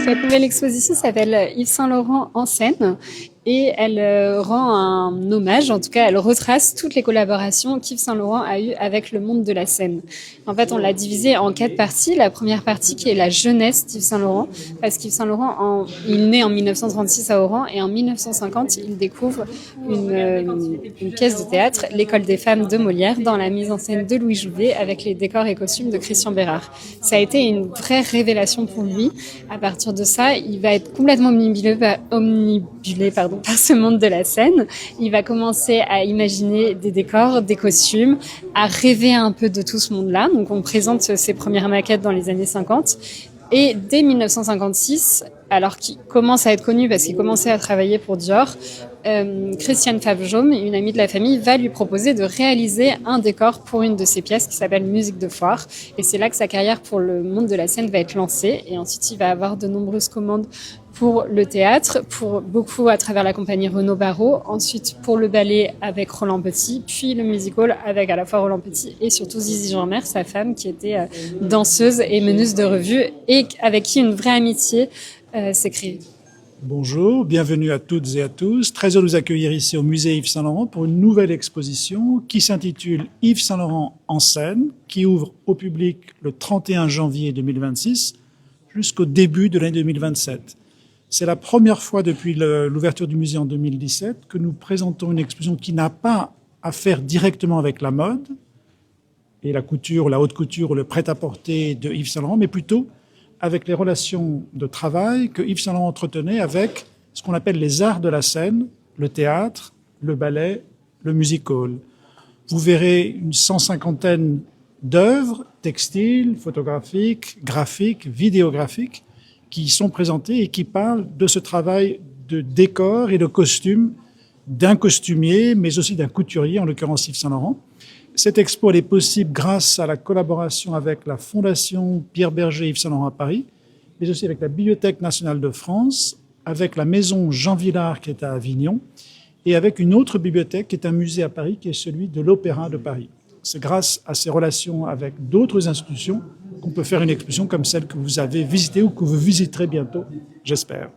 Cette nouvelle exposition s'appelle Yves Saint Laurent en scène et elle rend un hommage, en tout cas elle retrace toutes les collaborations qu'Yves Saint Laurent a eues avec le monde de la scène. En fait, on l'a divisé en 4 parties. La première partie qui est la jeunesse d'Yves Saint Laurent, parce qu'Yves Saint Laurent, il naît en 1936 à Oran et en 1950, il découvre une pièce de théâtre, L'École des femmes de Molière, dans la mise en scène de Louis Jouvet avec les décors et costumes de Christian Bérard. Ça a été une vraie révélation pour lui. À partir de ça, il va être complètement omnibulé par ce monde de la scène. Il va commencer à imaginer des décors, des costumes, à rêver un peu de tout ce monde-là. Donc on présente ses premières maquettes dans les années 50. Et dès 1956, alors qu'il commence à être connu parce qu'il commençait à travailler pour Dior, Christiane Fabre-Jaume, une amie de la famille, va lui proposer de réaliser un décor pour une de ses pièces qui s'appelle Musique de foire. Et c'est là que sa carrière pour le monde de la scène va être lancée. Et ensuite, il va avoir de nombreuses commandes pour le théâtre, pour beaucoup à travers la compagnie Renaud Barrault, ensuite pour le ballet avec Roland Petit, puis le musical avec à la fois Roland Petit et surtout Zizi Jeanmaire, sa femme qui était danseuse et meneuse de revue et avec qui une vraie amitié s'est créée. Bonjour, bienvenue à toutes et à tous. Très heureux de vous accueillir ici au musée Yves Saint Laurent pour une nouvelle exposition qui s'intitule Yves Saint Laurent en scène, qui ouvre au public le 31 janvier 2026 jusqu'au début de l'année 2027. C'est la première fois depuis l'ouverture du musée en 2017 que nous présentons une exposition qui n'a pas à faire directement avec la mode et la couture, la haute couture ou le prêt-à-porter de Yves Saint Laurent, mais plutôt avec les relations de travail que Yves Saint Laurent entretenait avec ce qu'on appelle les arts de la scène, le théâtre, le ballet, le music-hall. Vous verrez une 150aine d'œuvres textiles, photographiques, graphiques, vidéographiques qui sont présentées et qui parlent de ce travail de décor et de costume d'un costumier, mais aussi d'un couturier, en l'occurrence Yves Saint Laurent. Cette expo elle est possible grâce à la collaboration avec la Fondation Pierre Berger Yves Saint Laurent à Paris, mais aussi avec la Bibliothèque nationale de France, avec la maison Jean Vilar qui est à Avignon, et avec une autre bibliothèque qui est un musée à Paris, qui est celui de l'Opéra de Paris. C'est grâce à ces relations avec d'autres institutions qu'on peut faire une exposition comme celle que vous avez visitée ou que vous visiterez bientôt, j'espère.